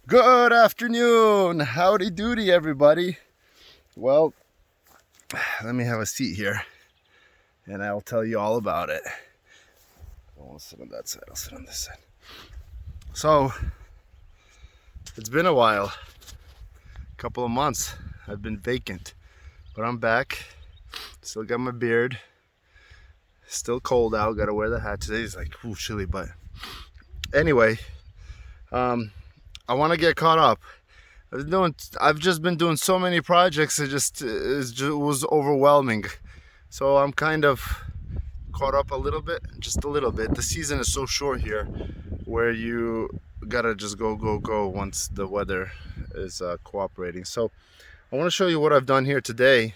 Good afternoon. Howdy doody, everybody. Well, let me have a seat here and I'll tell you all about it. I don't want to sit on that side, I'll sit on this side. So, it's been a while, a couple of months. I've been vacant, but I'm back. Still got my beard. Still cold out, gotta wear the hat. Today's like, ooh, chilly, but anyway, I want to get caught up. I've just been doing so many projects. It was overwhelming. So I'm kind of caught up a little bit, just a little bit. The season is so short here, where you gotta just go once the weather is cooperating. So I want to show you what I've done here today,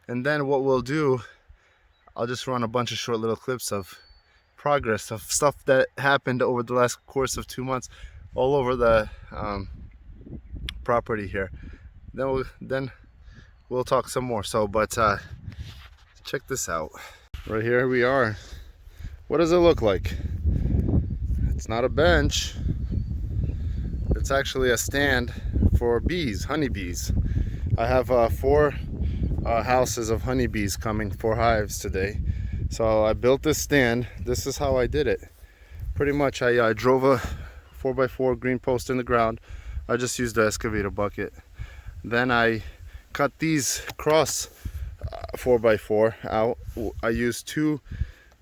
and then what we'll do, I'll just run a bunch of short little clips of progress of stuff that happened over the last course of 2 months all over the property here. Then we'll talk some more. So, but check this out. Right here we are. What does it look like? It's not a bench. It's actually a stand for bees, honeybees. I have 4 houses of honeybees coming for hives today. So I built this stand. This is how I did it. Pretty much I drove a 4x4 green post in the ground. I just used the excavator bucket. Then I cut these cross 4x4 out. I used 2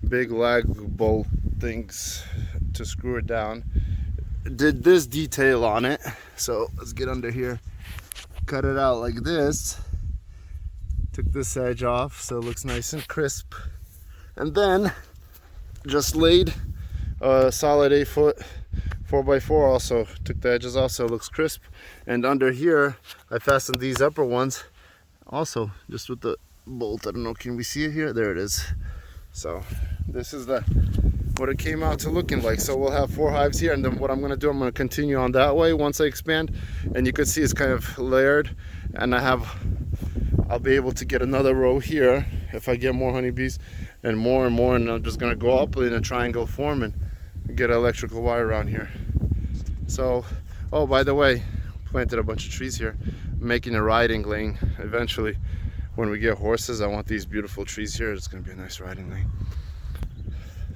big lag bolt things to screw it down. Did this detail on it. So let's get under here. Cut it out like this. Took this edge off so it looks nice and crisp. And then just laid a solid 8-foot 4x4, also took the edges off so it looks crisp. And under here I fastened these upper ones also just with the bolt. I don't know, can we see it here? There it is. So this is what it came out to looking like. So we'll have 4 hives here, and then what I'm going to do, I'm going to continue on that way once I expand, and you can see it's kind of layered, and I'll be able to get another row here if I get more honeybees and more, and I'm just going to go up in a triangle form and get electrical wire around here. So, oh, by the way, planted a bunch of trees here. I'm making a riding lane eventually. When we get horses, I want these beautiful trees here. It's going to be a nice riding lane.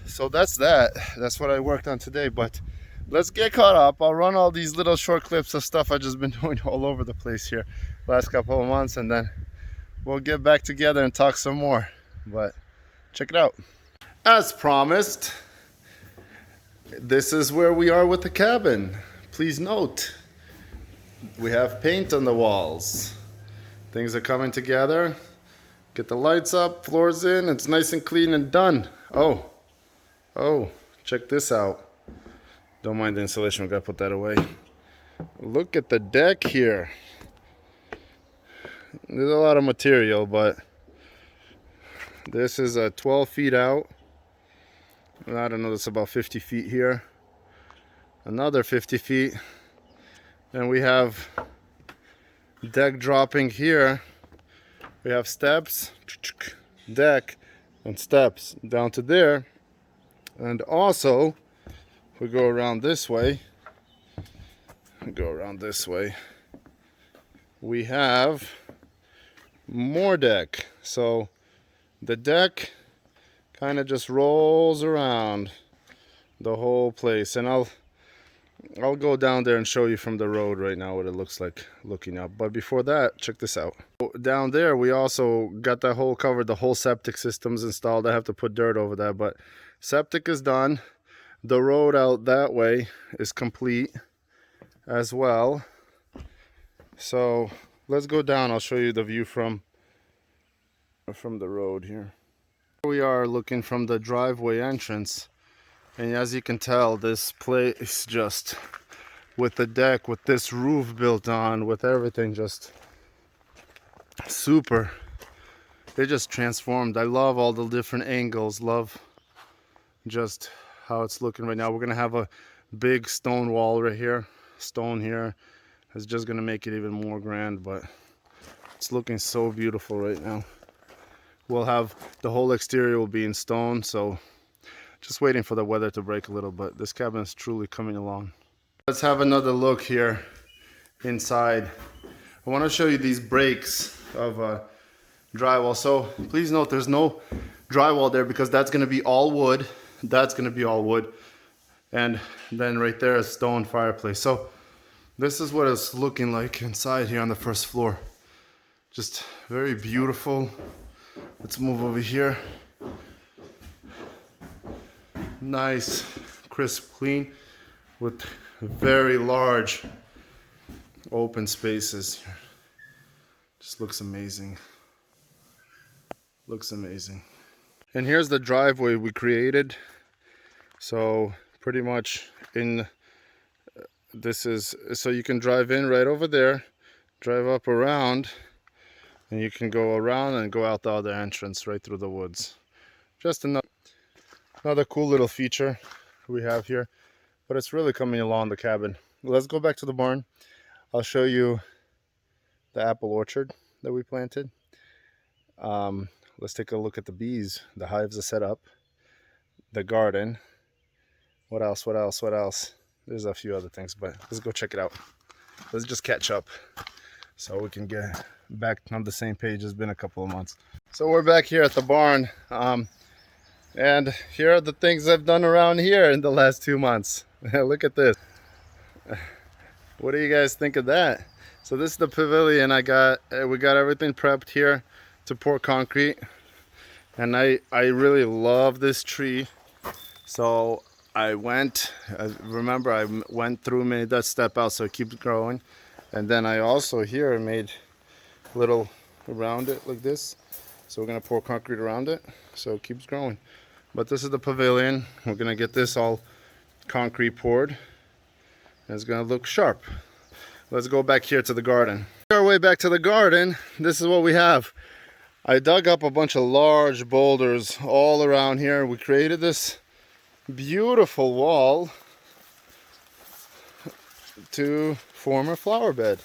So that's what I worked on today. But let's get caught up. I'll run all these little short clips of stuff I've just been doing all over the place here last couple of months, and then we'll get back together and talk some more. But check it out. As promised, this is where we are with the cabin. Please note, we have paint on the walls. Things are coming together. Get the lights up, floors in, it's nice and clean and done. Oh, check this out. Don't mind the insulation, we gotta put that away. Look at the deck here. There's a lot of material, but this is 12 feet out. I don't know, it's about 50 feet here. Another 50 feet. And we have deck dropping here. We have steps, deck, and steps down to there. And also, we go around this way. We have more deck. So the deck kind of just rolls around the whole place, and I'll go down there and show you from the road right now what it looks like looking up. But before that, check this out. Down there we also got that whole covered, the whole septic system's installed. I have to put dirt over that, but septic is done. The road out that way is complete as well. So let's go down. I'll show you the view from the road here. We are looking from the driveway entrance, and as you can tell, this place just with the deck, with this roof built on, with everything just super. They just transformed. I love all the different angles, love just how it's looking right now. We're gonna have a big stone wall right here. Stone here is just gonna make it even more grand, but it's looking so beautiful right now. We'll have the whole exterior will be in stone, so just waiting for the weather to break a little, but this cabin is truly coming along. Let's have another look here. inside. I want to show you these breaks of drywall. So please note there's no drywall there because that's going to be all wood. That's going to be all wood. And then right there, a stone fireplace. So this is what it's looking like inside here on the first floor. Just very beautiful. Let's move over here. Nice, crisp, clean, with very large open spaces. Just looks amazing. Looks amazing. And here's the driveway we created. So pretty much this is, so you can drive in right over there, drive up around, and you can go around and go out the other entrance right through the woods. Just another cool little feature we have here, but it's really coming along the cabin. Let's go back to the barn. I'll show you the apple orchard that we planted. Let's take a look at the bees. The hives are set up. The garden. What else? What else? What else? There's a few other things, but let's go check it out. Let's just catch up so we can get back on the same page. It's been a couple of months. So we're back here at the barn. And here are the things I've done around here in the last 2 months. Look at this. What do you guys think of that? So this is the pavilion. We got everything prepped here to pour concrete. And I really love this tree. So I went through, made that step out so it keeps growing. And then I also here made little around it like this. So we're gonna pour concrete around it so it keeps growing. But this is the pavilion. We're gonna get this all concrete poured. And it's gonna look sharp. Let's go back here to the garden. Our way back to the garden, this is what we have. I dug up a bunch of large boulders all around here. We created this beautiful wall to form a flower bed.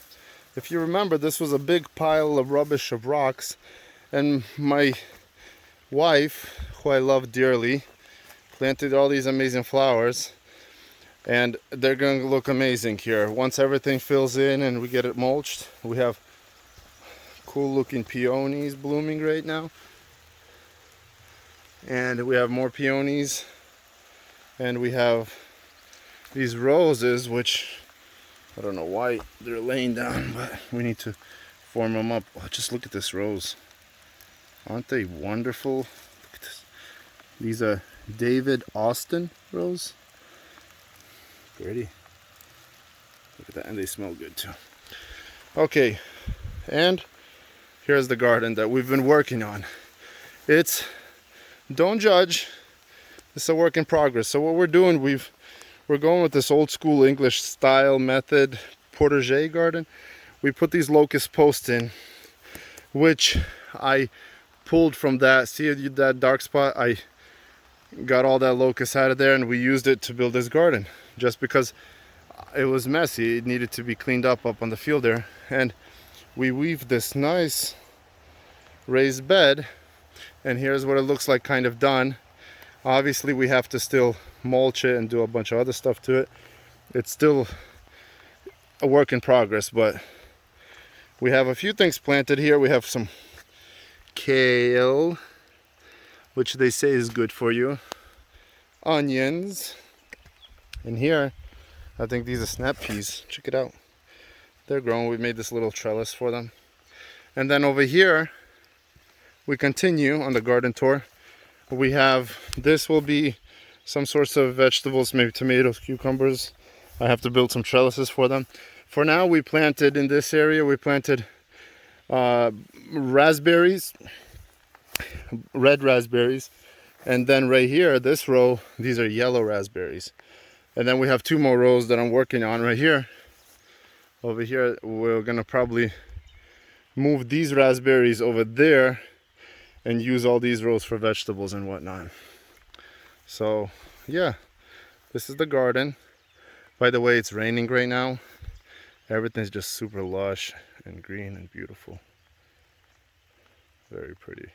If you remember, this was a big pile of rubbish of rocks, and my wife, who I love dearly, planted all these amazing flowers, and they're going to look amazing here. Once everything fills in and we get it mulched, we have cool looking peonies blooming right now, and we have more peonies, and we have these roses, which I don't know why they're laying down, but we need to form them up. Oh, just look at this rose. Aren't they wonderful? Look at this. These are David Austin rose. Pretty. Look at that, and they smell good too. Okay, and here's the garden that we've been working on. Don't judge. It's a work in progress. So what we're doing, we're going with this old school English style method, potager garden. We put these locust posts in, which I pulled from that. See that dark spot? I got all that locust out of there, and we used it to build this garden. Just because it was messy, it needed to be cleaned up on the field there. And we weaved this nice raised bed, and here's what it looks like kind of done. Obviously we have to still mulch it and do a bunch of other stuff to it. It's still a work in progress, but we have a few things planted here. We have some kale, which they say is good for you, onions, and here I think these are snap peas. Check it out, they're growing. We made this little trellis for them. And then over here we continue on the garden tour. We have, this will be some sorts of vegetables, maybe tomatoes, cucumbers. I have to build some trellises for them. For now, we planted in this area, we planted raspberries, red raspberries. And then right here, this row, these are yellow raspberries. And then we have 2 more rows that I'm working on right here. Over here, we're gonna probably move these raspberries over there and use all these rows for vegetables and whatnot. So yeah, this is the garden. By the way, it's raining right now. Everything's just super lush and green and beautiful. Very pretty.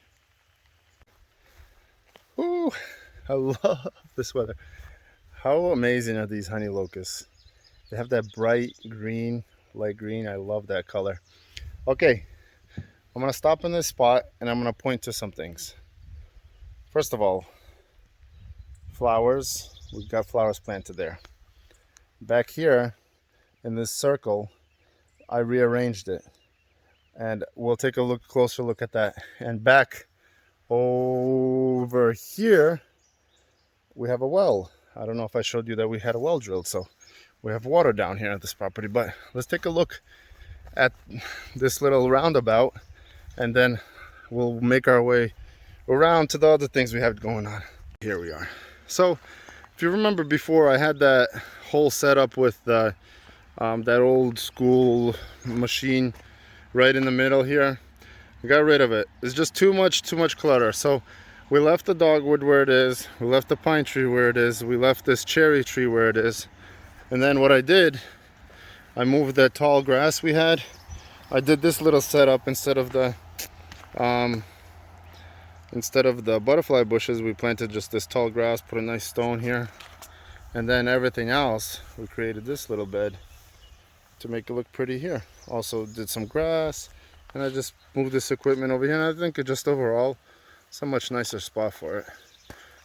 Ooh, I love this weather. How amazing are these honey locusts? They have that bright green light green. I love that color. Okay, I'm gonna stop in this spot and I'm gonna point to some things. First of all, flowers. We've got flowers planted there. Back here in this circle, I rearranged it, and we'll take a closer look at that. And back over here, we have a well. I don't know if I showed you that we had a well drilled, so we have water down here at this property. But let's take a look at this little roundabout, and then we'll make our way around to the other things we have going on. Here we are. So if you remember before, I had that whole setup with the that old school machine right in the middle here. I got rid of it. It's just too much clutter. So we left the dogwood where it is, we left the pine tree where it is, we left this cherry tree where it is. And then what I did, I moved that tall grass we had. I did this little setup instead of the butterfly bushes. We planted just this tall grass, put a nice stone here, and then everything else, we created this little bed to make it look pretty here. Also did some grass, and I just moved this equipment over here, and I think it just overall it's a much nicer spot for it.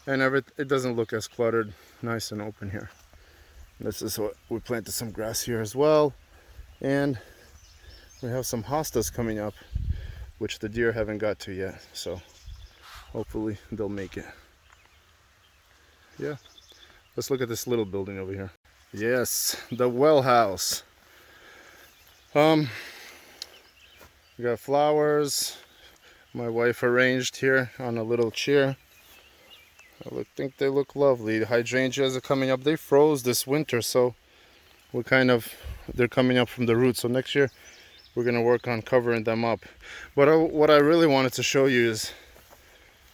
And it doesn't look as cluttered, nice and open here. This is what we planted, some grass here as well, and we have some hostas coming up, which the deer haven't got to yet, so hopefully they'll make it. Yeah, let's look at this little building over here. Yes, the well house. We got flowers. My wife arranged here on a little chair. I think they look lovely. The hydrangeas are coming up. They froze this winter, so they're coming up from the roots. So next year we're gonna work on covering them up. But what I really wanted to show you is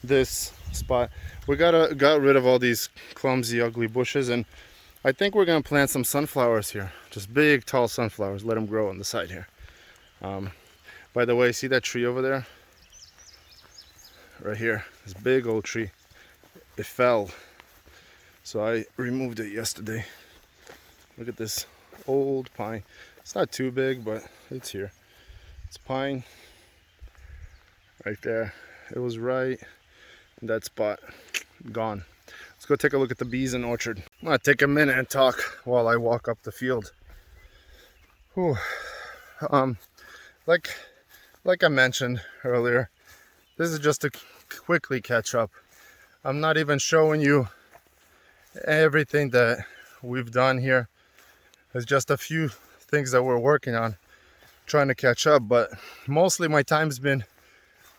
this spot. We got rid of all these clumsy, ugly bushes, and I think we're gonna plant some sunflowers here. Just big, tall sunflowers. Let them grow on the side here. By the way, see that tree over there? Right here, this big old tree. It fell, so I removed it yesterday. Look at this old pine. It's not too big, but it's here. It's pine right there. It was right in that spot. Gone. Let's go take a look at the bees in orchard. I'm gonna take a minute and talk while I walk up the field. Whew. Like I mentioned earlier, this is just to quickly catch up. I'm not even showing you everything that we've done here. There's just a few things that we're working on, trying to catch up, but mostly my time's been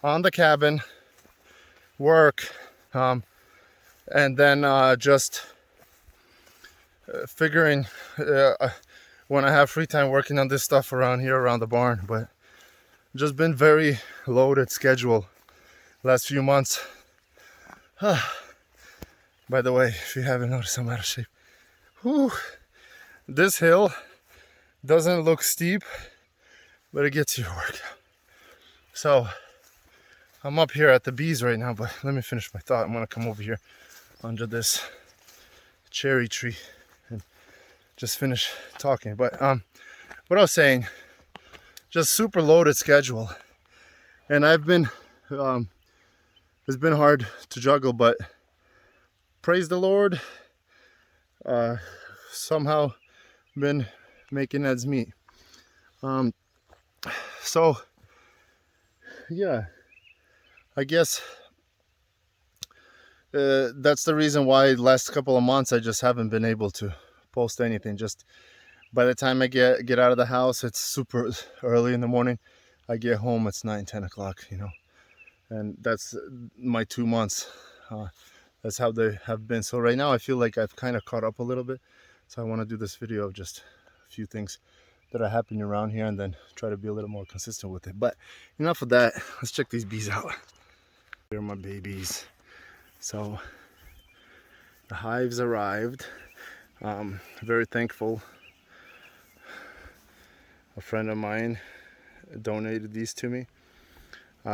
on the cabin, work, and then just figuring when I have free time working on this stuff around here, around the barn. But just been very loaded schedule last few months. By the way, if you haven't noticed, I'm out of shape. Whew. This hill doesn't look steep, but it gets you to work. So I'm up here at the bees right now, but let me finish my thought. I'm gonna come over here under this cherry tree and just finish talking. But what I was saying, just super loaded schedule, and I've been it's been hard to juggle, but praise the Lord, somehow been making ends meet. So yeah, I guess that's the reason why the last couple of months I just haven't been able to post anything. Just by the time I get out of the house, it's super early in the morning. I get home, it's 9-10 o'clock, you know, and that's my 2 months. That's how they have been. So right now I feel like I've kind of caught up a little bit, so I want to do this video of just a few things that are happening around here and then try to be a little more consistent with it. But enough of that, let's check these bees out. Here are my babies. So the hives arrived. Very thankful. A friend of mine donated these to me.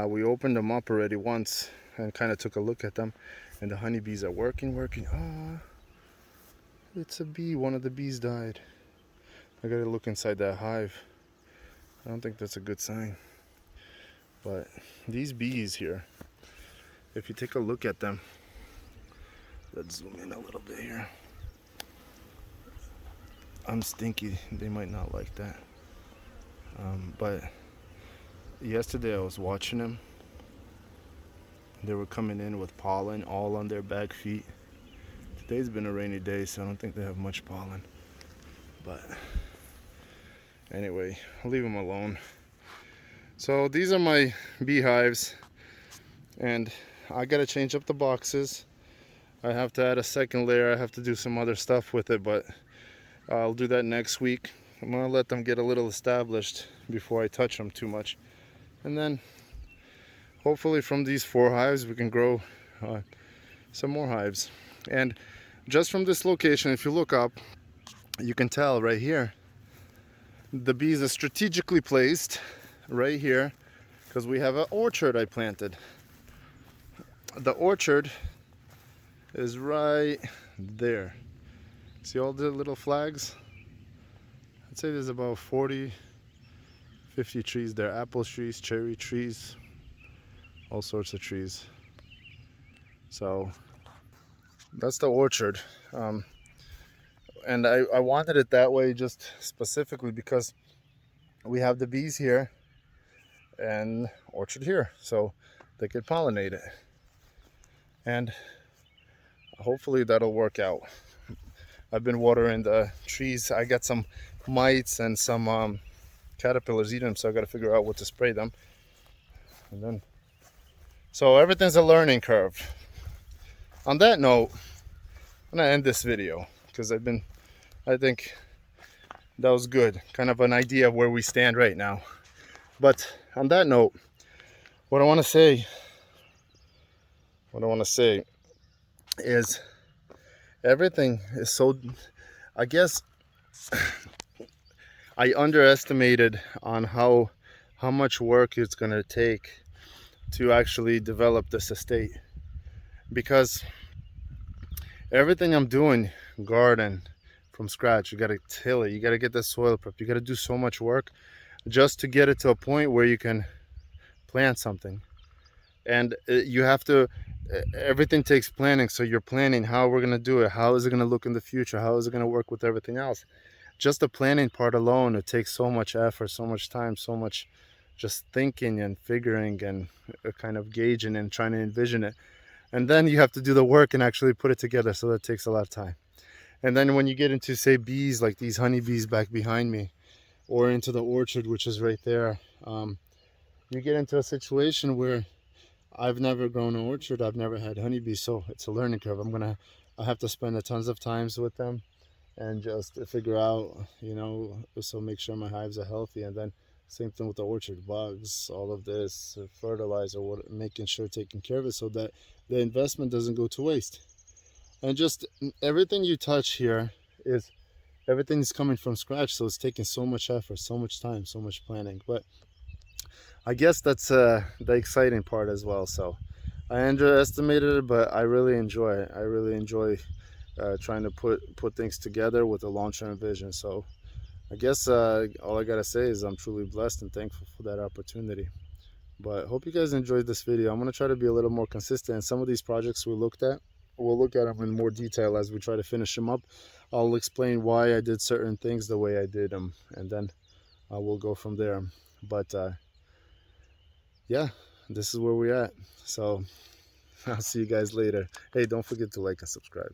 We opened them up already once and kind of took a look at them, and the honeybees are working. Ah, it's a bee. One of the bees died. I gotta look inside that hive. I don't think that's a good sign. But these bees here, if you take a look at them, let's zoom in a little bit here. I'm stinky, they might not like that. But yesterday I was watching them. They were coming in with pollen all on their back feet. Today's been a rainy day, so I don't think they have much pollen. But anyway, I'll leave them alone. So these are my beehives, and I gotta change up the boxes. I have to add a second layer. I have to do some other stuff with it, but I'll do that next week. I'm gonna let them get a little established before I touch them too much, and then hopefully from these 4 hives we can grow some more hives. And just from this location, if you look up, you can tell right here the bees are strategically placed right here because we have an orchard I planted. The orchard is right there. See all the little flags? I'd say there's about 40, 50 trees there. Apple trees, cherry trees, all sorts of trees. So that's the orchard. And I wanted it that way just specifically because we have the bees here and orchard here, so they could pollinate it. And hopefully that'll work out. I've been watering the trees. I got some mites and some caterpillars eating them, so I got to figure out what to spray them. And then, so everything's a learning curve. On that note, I'm gonna end this video because I think that was good, kind of an idea of where we stand right now. But on that note, what I want to say is everything is so, I guess I underestimated on how much work it's going to take to actually develop this estate, because everything I'm doing, garden from scratch, you got to till it, you got to get the soil prep, you got to do so much work just to get it to a point where you can plant something. And you have to, everything takes planning. So you're planning how we're going to do it, how is it going to look in the future, how is it going to work with everything else. Just the planning part alone, it takes so much effort, so much time, so much just thinking and figuring and kind of gauging and trying to envision it. And then you have to do the work and actually put it together, so that takes a lot of time. And then when you get into, say, bees, like these honeybees back behind me, or into the orchard, which is right there, you get into a situation where I've never grown an orchard, I've never had honeybees, so it's a learning curve. I have to spend a tons of times with them and just figure out, so make sure my hives are healthy. And then same thing with the orchard, bugs, all of this, fertilizer, making sure, taking care of it so that the investment doesn't go to waste. And just everything you touch here is, everything's coming from scratch, so it's taking so much effort, so much time, so much planning. But I guess that's the exciting part as well. So I underestimated it, but I really enjoy it. I really enjoy trying to put things together with a long-term vision. So I guess all I gotta say is I'm truly blessed and thankful for that opportunity. But hope you guys enjoyed this video. I'm gonna try to be a little more consistent. Some of these projects we'll look at them in more detail as we try to finish them up. I'll explain why I did certain things the way I did them, and then we'll go from there. But yeah, this is where we're at. So I'll see you guys later. Hey, don't forget to like and subscribe.